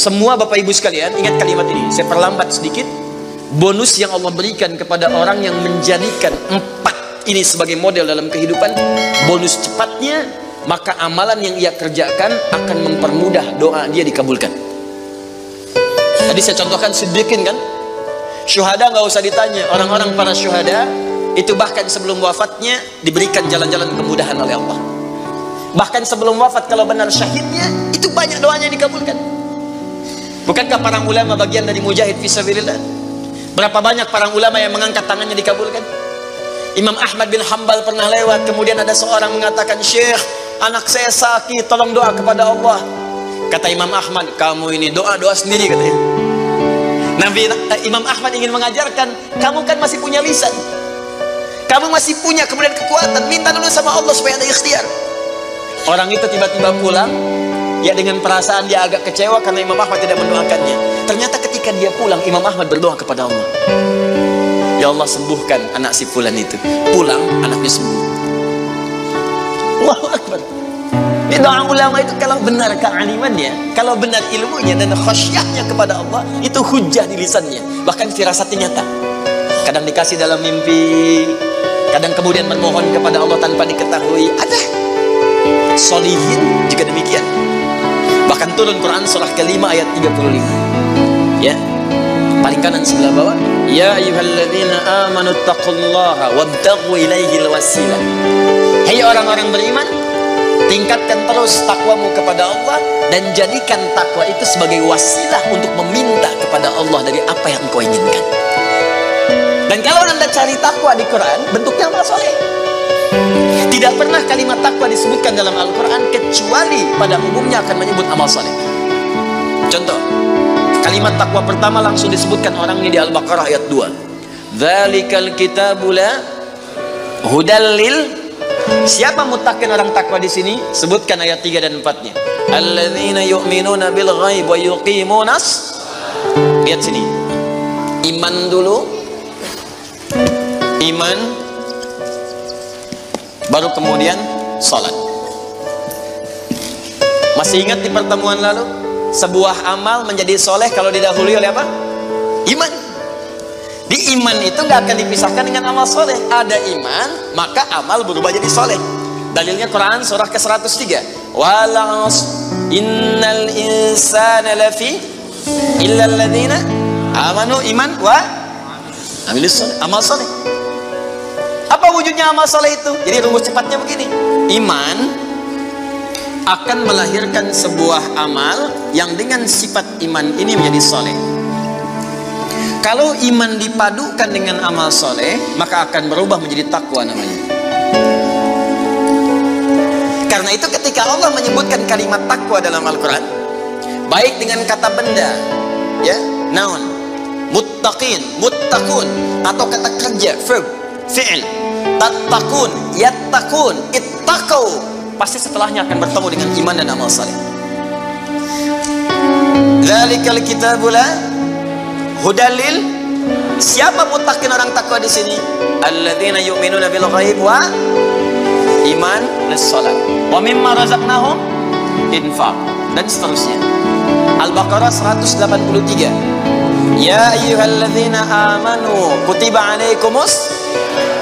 Semua Bapak Ibu sekalian, ingat kalimat ini. Saya perlambat sedikit. Bonus yang Allah berikan kepada orang yang menjadikan 4 ini sebagai model dalam kehidupan. Bonus cepatnya, maka amalan yang ia kerjakan akan mempermudah doa dia dikabulkan. Tadi saya contohkan Siddiqin kan. Syuhada nggak usah ditanya. Orang-orang para syuhada itu bahkan sebelum wafatnya diberikan jalan-jalan kemudahan oleh Allah. Bahkan sebelum wafat kalau benar syahidnya, itu banyak doanya dikabulkan. Bukankah para ulama bagian dari mujahid fisabilillah? Berapa banyak para ulama yang mengangkat tangannya dikabulkan? Imam Ahmad bin Hanbal pernah lewat, kemudian ada seorang mengatakan, "Syekh, anak saya sakit, tolong doa kepada Allah." Kata Imam Ahmad, "Kamu ini doa-doa sendiri," katanya. Imam Ahmad ingin mengajarkan, kamu kan masih punya lisan, kamu masih punya kemudian kekuatan, minta dulu sama Allah supaya ada ikhtiar. Orang itu tiba-tiba pulang, ya dengan perasaan dia agak kecewa karena Imam Ahmad tidak mendoakannya. Ternyata ketika dia pulang, Imam Ahmad berdoa kepada Allah, "Ya Allah, sembuhkan anak si fulan itu." Pulang, anaknya sembuh. Allahu Akbar. Ini doa ulama itu kalau benar kealimannya, kalau benar ilmunya dan khasyahnya kepada Allah, itu hujah di lisannya, bahkan firasatnya nyata. Kadang dikasih dalam mimpi, kadang kemudian memohon kepada Allah tanpa diketahui. Ada solihin juga demikian. Bahkan turun Quran surah ke-5 ayat 35. Ya. Paling kanan sebelah bawah. Ya ayyuhalladzina amanu taqullaha wabtaghu ilaihil wasilah. Hai orang-orang beriman, tingkatkan terus takwamu kepada Allah dan jadikan takwa itu sebagai wasilah untuk meminta kepada Allah dari apa yang engkau inginkan. Dan kalau Anda cari takwa di Quran, bentuknya amal soleh. Tidak pernah kalimat takwa disebutkan dalam Al-Quran kecuali pada umumnya akan menyebut amal soleh. Contoh, kalimat takwa pertama langsung disebutkan orangnya di Al-Baqarah ayat 2. Dzalikal kitabu la hudal lil. Siapa mutakin orang takwa di sini? Sebutkan ayat 3 dan 4-nya. Alladzina yu'minuna bil ghaib wa yuqimunas. Lihat sini. Iman dulu. Iman, baru kemudian salat. Masih ingat di pertemuan lalu, sebuah amal menjadi soleh kalau didahului oleh apa? Iman. Di iman itu nggak akan dipisahkan dengan amal soleh. Ada iman, maka amal berubah jadi soleh. Dalilnya Quran surah ke-103. Wal 'asr innal insana lafi illa alladzina amanu iman wa amilus soleh. Amal soleh. Apa wujudnya amal soleh itu? Jadi rumus cepatnya begini. Iman akan melahirkan sebuah amal yang dengan sifat iman ini menjadi soleh. Kalau iman dipadukan dengan amal soleh, maka akan berubah menjadi takwa namanya. Karena itu ketika Allah menyebutkan kalimat takwa dalam Al-Quran, baik dengan kata benda, ya, noun, muttaqin, muttaqun, atau kata kerja, verb, fi'il, tattaqun, yattaqun, ittaqau, pasti setelahnya akan bertemu dengan iman dan amal saleh. Dzalikal kitabu la hudalil. Siapa muttaqin orang takwa di sini? Alladzina yu'minuna bil ghaib wa iman lis-shalat wa mimma razaqnahum infaq, dan seterusnya. Al-Baqarah 183. Ya ayyuhalladzina amanu kutiba alaikumus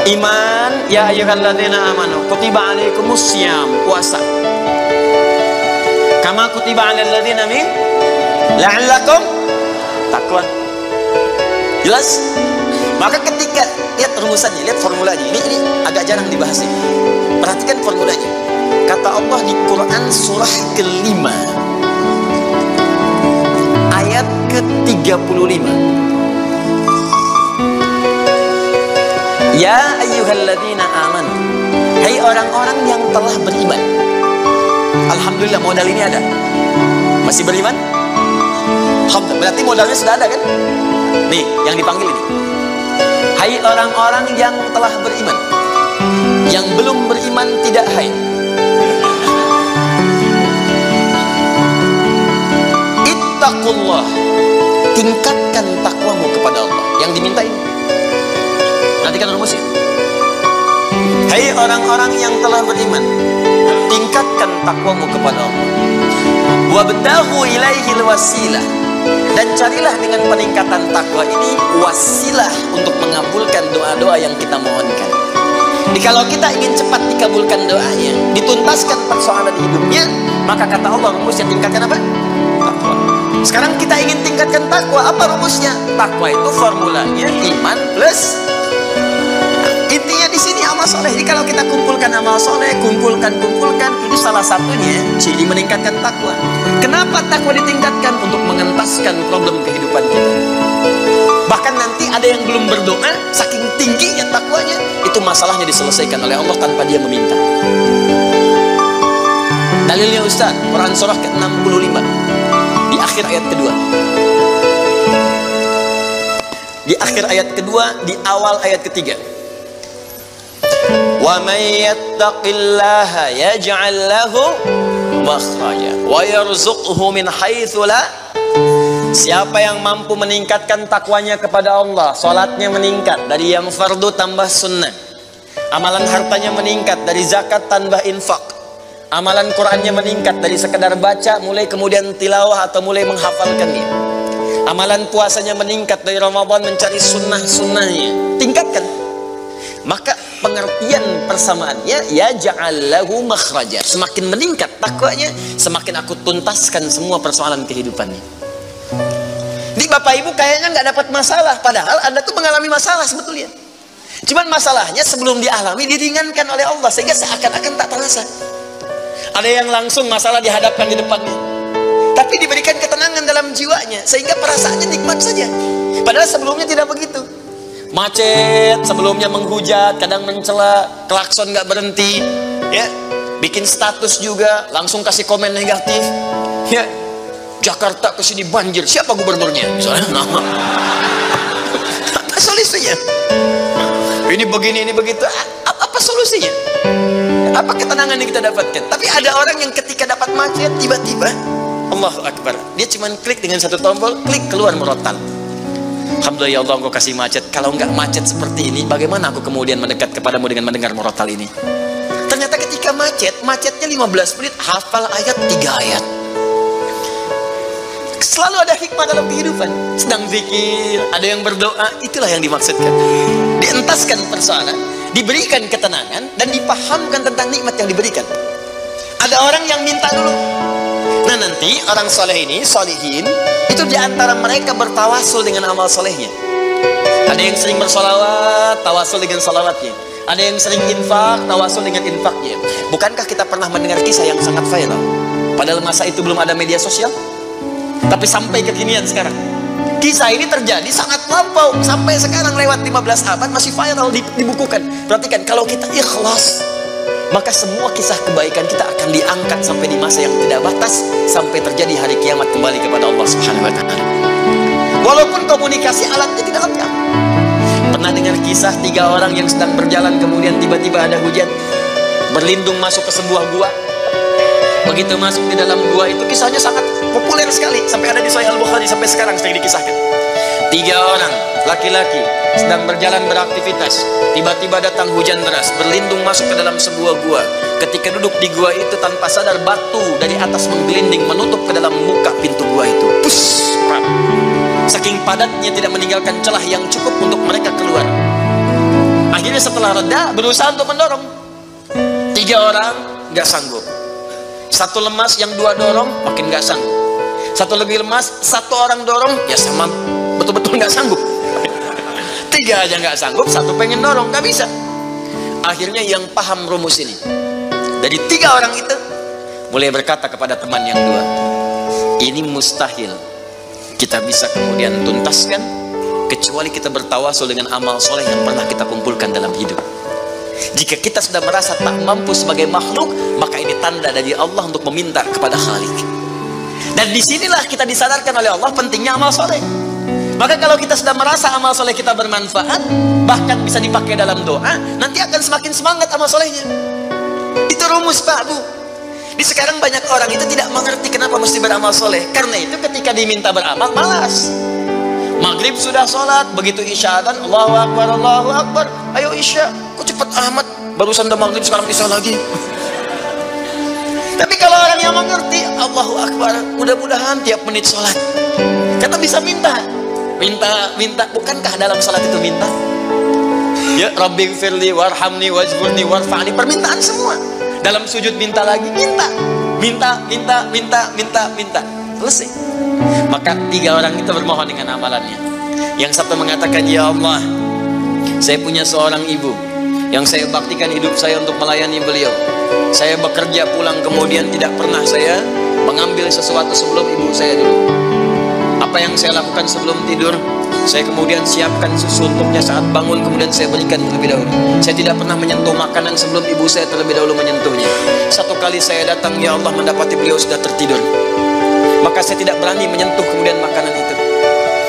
iman, ya ayyuhalladzina amanu kutiba alaikumus syiyam, puasa. Kama kutiba alal ladzina min la'allakum taqwa. Jelas? Maka ketika lihat rumusannya, lihat formulanya. Ini agak jarang dibahas ini. Perhatikan formulanya. Kata Allah di Quran surah ke-5 ayat ke-35. Ya ayyuhalladzina amanu. Hai orang-orang yang telah beriman. Alhamdulillah modal ini ada. Masih beriman? Alhamdulillah. Berarti modalnya sudah ada kan? Nih, yang dipanggil ini. Hai orang-orang yang telah beriman. Yang belum beriman tidak hai. Ittaqullah. Tingkatkan takwamu kepada Allah. Yang diminta ini. Nanti kan rumusnya. Hai orang-orang yang telah beriman, tingkatkan takwamu kepada Allah. Wabtaghu ilaihil wasilah. Dan carilah dengan peningkatan takwa ini wasilah untuk mengabulkan doa-doa yang kita mohonkan. Jadi kalau kita ingin cepat dikabulkan doanya, dituntaskan persoalan hidupnya, maka kata Allah rumusnya tingkatkan apa? Takwa. Sekarang kita ingin tingkatkan takwa, apa rumusnya? Takwa itu formulanya iman plus. Intinya di sini amal soleh. Jadi kalau kita kumpulkan amal soleh, kumpulkan, itu salah satunya jadi meningkatkan takwa. Kenapa takwa ditingkatkan? Untuk mengentaskan problem kehidupan kita. Bahkan nanti ada yang belum berdoa, saking tingginya takwanya, itu masalahnya diselesaikan oleh Allah tanpa dia meminta. Dalilnya Ustaz, Quran surah ke-65 di akhir ayat kedua. Di akhir ayat kedua, di awal ayat ketiga. Wa may yattaqillaha yaj'al lahu makhraja wa yarzuqhu min haitsu la. Siapa yang mampu meningkatkan takwanya kepada Allah, salatnya meningkat dari yang fardu tambah sunnah, amalan hartanya meningkat dari zakat tambah infak, amalan Qur'annya meningkat dari sekedar baca mulai kemudian tilawah atau mulai menghafalkannya, amalan puasanya meningkat dari Ramadan mencari sunnah-sunnahnya, tingkatkan. Maka pengertian persamaannya ya ja'allahu makhraja. Semakin meningkat takwanya, semakin aku tuntaskan semua persoalan kehidupannya. Di Bapak Ibu kayaknya nggak dapat masalah, padahal Anda tuh mengalami masalah sebetulnya. Cuman masalahnya sebelum dialami diringankan oleh Allah sehingga seakan-akan tak terasa. Ada yang langsung masalah dihadapkan di depannya, tapi diberikan ketenangan dalam jiwanya sehingga perasaannya nikmat saja. Padahal sebelumnya tidak begitu. Macet, sebelumnya menghujat, kadang mencela, klakson nggak berhenti, ya, bikin status juga, langsung kasih komen negatif, ya. Jakarta kesini banjir, siapa gubernurnya? Misalnya, nama. Apa solusinya? Ini begini, ini begitu. Apa solusinya? Apa ketenangan yang kita dapatkan? Tapi ada orang yang ketika dapat macet, tiba-tiba, Allahu Akbar, dia cuma klik dengan satu tombol, klik keluar murotal. Alhamdulillah ya Allah, engkau kasih macet. Kalau enggak macet seperti ini, bagaimana aku kemudian mendekat kepadamu dengan mendengar murotal ini? Ternyata ketika macetnya 15 menit, hafal ayat 3 ayat. Selalu ada hikmah dalam kehidupan. Sedang zikir, ada yang berdoa, itulah yang dimaksudkan. Dientaskan persoalan, diberikan ketenangan, dan dipahamkan tentang nikmat yang diberikan. Ada orang yang minta dulu. Nah nanti orang soleh ini, solihin, itu diantara mereka bertawasul dengan amal solehnya. Ada yang sering bersolawat, tawasul dengan solawatnya. Ada yang sering infak, tawasul dengan infaknya. Bukankah kita pernah mendengar kisah yang sangat viral? Padahal masa itu belum ada media sosial, tapi sampai kekinian sekarang. Kisah ini terjadi sangat lampau, sampai sekarang lewat 15 abad masih viral, dibukukan. Perhatikan, kalau kita ikhlas, maka semua kisah kebaikan kita akan diangkat sampai di masa yang tidak batas, sampai terjadi hari kiamat kembali kepada Allah Subhanahu wa Ta'ala. Walaupun komunikasi alatnya tidak lengkap. Pernah dengar kisah 3 orang yang sedang berjalan, kemudian tiba-tiba ada hujan, berlindung masuk ke sebuah gua. Begitu masuk di dalam gua itu, kisahnya sangat populer sekali, sampai ada di Sahih Al-Bukhari, sampai sekarang sering dikisahkan. 3 orang laki-laki sedang berjalan beraktivitas, tiba-tiba datang hujan deras, berlindung masuk ke dalam sebuah gua. Ketika duduk di gua itu, tanpa sadar batu dari atas menggelinding menutup ke dalam muka pintu gua itu. Pus, saking padatnya tidak meninggalkan celah yang cukup untuk mereka keluar. Akhirnya setelah reda, berusaha untuk mendorong. 3 orang nggak sanggup. 1 lemas, yang 2 dorong makin nggak sanggup. 1 lebih lemas, 1 orang dorong, ya sama betul-betul nggak sanggup. 3 aja nggak sanggup, 1 pengen dorong, nggak bisa. Akhirnya yang paham rumus ini, dari 3 orang itu mulai berkata kepada teman yang 2, ini mustahil kita bisa kemudian tuntaskan kecuali kita bertawasul dengan amal soleh yang pernah kita kumpulkan dalam hidup. Jika kita sudah merasa tak mampu sebagai makhluk, maka ini tanda dari Allah untuk meminta kepada Khalik. Dan disinilah kita disadarkan oleh Allah pentingnya amal soleh. Maka kalau kita sudah merasa amal soleh kita bermanfaat, bahkan bisa dipakai dalam doa, nanti akan semakin semangat amal solehnya. Itu rumus Pak Bu. Di sekarang banyak orang itu tidak mengerti kenapa mesti beramal soleh. Karena itu ketika diminta beramal, malas. Maghrib sudah sholat, begitu isya dan Allahu Akbar, Allahu Akbar. Ayo isya, kok cepet amat? Barusan udah maghrib, sekarang isya lagi. Tapi kalau orang yang mengerti, Allahu Akbar, mudah-mudahan tiap menit sholat. Kata bisa minta. Minta. Bukankah dalam sholat itu minta? Ya Rabbi gfirli warhamni wajburni warfa'ni. Permintaan semua. Dalam sujud minta lagi, minta. Selesai. Maka 3 orang itu bermohon dengan amalannya. Yang satu mengatakan, ya Allah, saya punya seorang ibu yang saya baktikan hidup saya untuk melayani beliau. Saya bekerja pulang kemudian tidak pernah saya mengambil sesuatu sebelum ibu saya dulu. Apa yang saya lakukan sebelum tidur, saya kemudian siapkan susu untuknya saat bangun, kemudian saya berikan terlebih dahulu. Saya tidak pernah menyentuh makanan sebelum ibu saya terlebih dahulu menyentuhnya. Satu kali saya datang, ya Allah, mendapati beliau sudah tertidur. Maka saya tidak berani menyentuh kemudian makanan itu.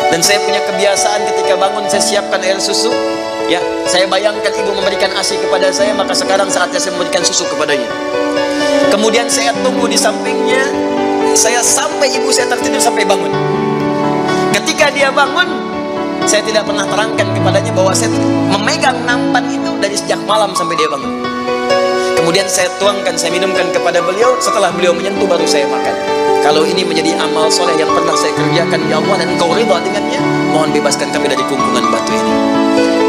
Dan saya punya kebiasaan ketika bangun saya siapkan air susu. Ya, saya bayangkan ibu memberikan ASI kepada saya, maka sekarang saatnya saya memberikan susu kepadanya. Kemudian saya tunggu di sampingnya, saya sampai ibu saya tertidur sampai bangun. Ketika dia bangun, saya tidak pernah terangkan kepadanya bahwa saya memegang nampan itu dari sejak malam sampai dia bangun. Kemudian saya tuangkan, saya minumkan kepada beliau. Setelah beliau menyentuh baru saya makan. Kalau ini menjadi amal soleh yang pernah saya kerjakan, ya Allah, dan Engkau ridha dengannya, mohon bebaskan kami dari kungkungan batu ini.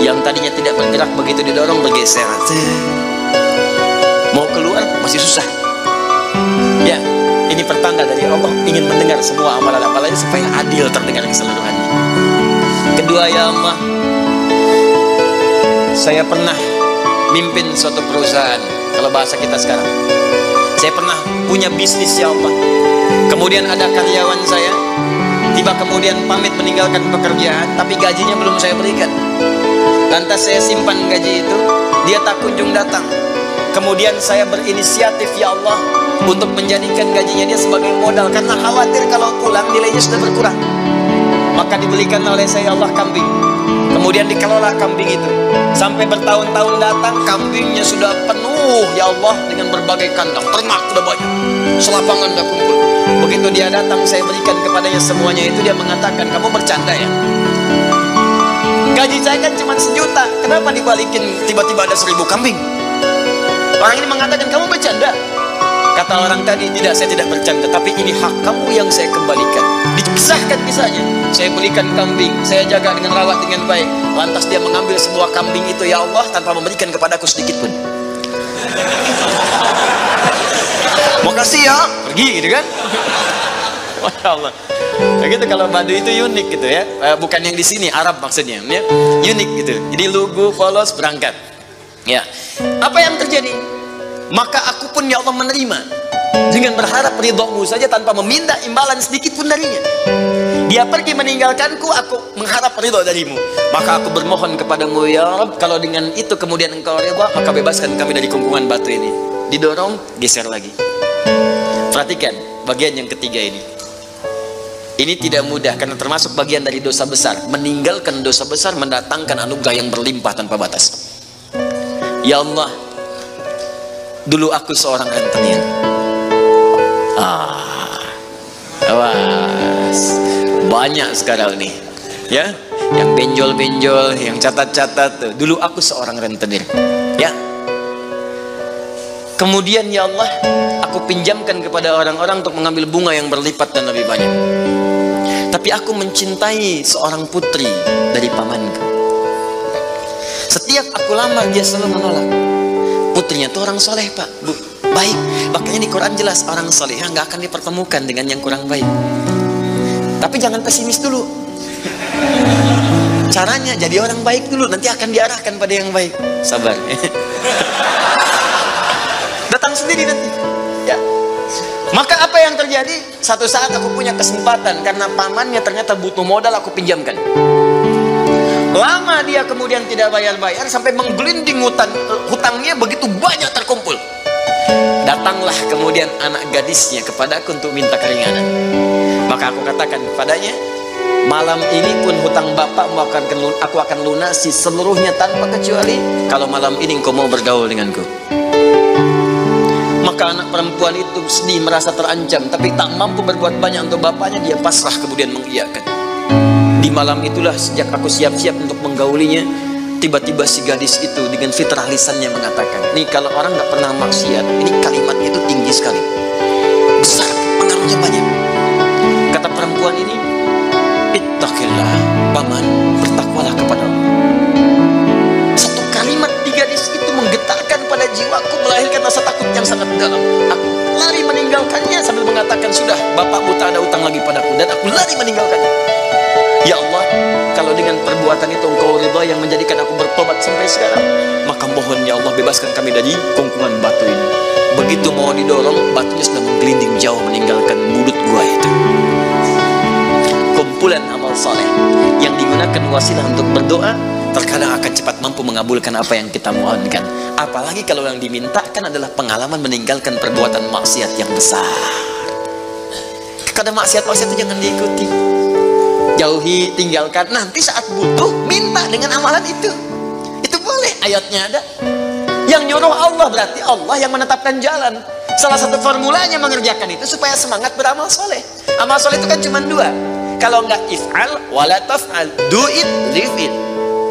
Yang tadinya tidak bergerak, begitu didorong bergeser. Mau keluar masih susah. Ya, ini pertanda dari Allah ingin mendengar semua amalan-amalannya supaya adil terdengar keseluruhannya. Kedua, ya Allah, saya pernah mimpin suatu perusahaan. Kalau bahasa kita sekarang, saya pernah punya bisnis, ya Allah. Kemudian ada karyawan saya tiba kemudian pamit meninggalkan pekerjaan, tapi gajinya belum saya berikan. Lantas saya simpan gaji itu, dia tak kunjung datang. Kemudian saya berinisiatif, ya Allah, untuk menjadikan gajinya dia sebagai modal, karena khawatir kalau pulang nilainya sudah berkurang. Maka dibelikan oleh saya, ya Allah, kambing. Kemudian dikelola kambing itu sampai bertahun-tahun datang, kambingnya sudah penuh, ya Allah, dengan berbagai kandang, ternak sudah banyak, selapangan sudah kumpul. Begitu dia datang, saya berikan kepadanya semuanya itu, dia mengatakan, kamu bercanda ya? Gaji saya kan cuma 1 juta, kenapa dibalikin tiba-tiba ada 1000 kambing? Orang ini mengatakan, kamu bercanda. Kata orang tadi, tidak, saya tidak bercanda, tapi ini hak kamu yang saya kembalikan. Dikisahkan kisahnya. Saya belikan kambing, saya jaga dengan rawat dengan baik. Lantas dia mengambil semua kambing itu, ya Allah, tanpa memberikan kepadaku sedikit pun. Makasih ya, pergi gitu kan. Masya Allah. Begitu kalau Baduy itu unik gitu ya. Bukan yang di sini, Arab maksudnya ya. Unik gitu. Jadi lugu, polos, berangkat. Ya. Apa yang terjadi? Maka aku pun, ya Allah, menerima dengan berharap ridhomu saja tanpa meminta imbalan sedikit pun darinya. Dia pergi meninggalkanku, aku mengharap ridho darimu. Maka aku bermohon kepadamu, ya Rabb, kalau dengan itu kemudian engkau ridha, maka bebaskan kami dari kungkungan batu ini. Didorong, geser lagi. Perhatikan bagian yang ketiga ini. Ini tidak mudah karena termasuk bagian dari dosa besar. Meninggalkan dosa besar mendatangkan anugerah yang berlimpah tanpa batas. Ya Allah, dulu aku seorang rentenir. Awas, banyak sekarang nih, ya, yang benjol-benjol, yang catat-catat. Dulu aku seorang rentenir, ya. Kemudian, ya Allah, aku pinjamkan kepada orang-orang untuk mengambil bunga yang berlipat dan lebih banyak. Tapi aku mencintai seorang putri dari pamanku. Setiap aku lamar, dia selalu menolak. Putrinya itu orang soleh, Pak, Bu, baik. Makanya di Quran jelas, orang soleh nggak akan dipertemukan dengan yang kurang baik. Tapi jangan pesimis dulu. Caranya jadi orang baik dulu, nanti akan diarahkan pada yang baik. Sabar. Datang sendiri nanti, ya. Maka apa yang terjadi? Satu saat aku punya kesempatan, karena pamannya ternyata butuh modal, aku pinjamkan. Lama dia kemudian tidak bayar-bayar, sampai menggelinding hutangnya begitu banyak terkumpul. Datanglah kemudian anak gadisnya kepadaku untuk minta keringanan. Maka aku katakan kepadanya, malam ini pun hutang bapakmu aku akan lunasi seluruhnya tanpa kecuali kalau malam ini engkau mau bergaul denganku. Maka anak perempuan itu sedih, merasa terancam, tapi tak mampu berbuat banyak untuk bapaknya. Dia pasrah kemudian mengiyakan. Di malam itulah sejak aku siap-siap untuk menggaulinya, tiba-tiba si gadis itu dengan fitrah lisannya mengatakan, nih kalau orang nggak pernah maksiat, ini kalimatnya itu tinggi sekali, besar, pengaruhnya banyak. Kata perempuan ini, ittaqillah, paman, bertakwalah kepada Allah. Satu kalimat di gadis itu menggetarkan pada jiwaku, melahirkan rasa takut yang sangat dalam. Aku lari meninggalkannya sambil mengatakan, sudah, bapakmu tak ada utang lagi padaku, dan aku lari meninggalkannya. Ya Allah, kalau dengan perbuatan itu Engkau ridha yang menjadikan aku bertobat sampai sekarang, maka mohon ya Allah bebaskan kami dari kungkungan batu ini. Begitu mau didorong, batunya sudah menggelinding jauh meninggalkan mulut gua itu. Kumpulan amal saleh yang digunakan wasilah untuk berdoa terkadang akan cepat mampu mengabulkan apa yang kita mohonkan. Apalagi kalau yang dimintakan adalah pengalaman meninggalkan perbuatan maksiat yang besar. Kadang maksiat-maksiat itu jangan diikuti, jauhi, tinggalkan. Nanti saat butuh, minta dengan amalan itu boleh, ayatnya ada. Yang nyuruh Allah, berarti Allah yang menetapkan jalan. Salah satu formulanya mengerjakan itu supaya semangat beramal soleh. Amal soleh itu kan cuma dua, kalau enggak if'al wala taf'al, do it, live it.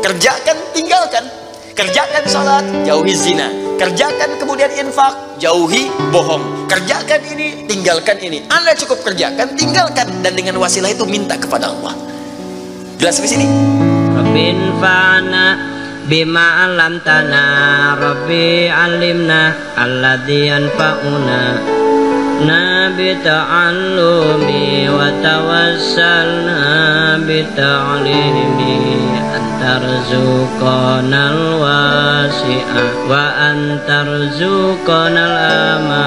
Kerjakan, tinggalkan. Kerjakan salat, jauhi zina. Kerjakan kemudian infak, jauhi bohong. Kerjakan ini, tinggalkan ini. Anda cukup kerjakan, tinggalkan, dan dengan wasilah itu minta kepada Allah. Jelas di sini? Rabbin fa'ana bima alamtana, Rabbi alimna alladhi yanfa'una, nabi ta'allumi wa tawassalna bita'limi, antarzuqanal wasi'ah wa antarzuqanal amal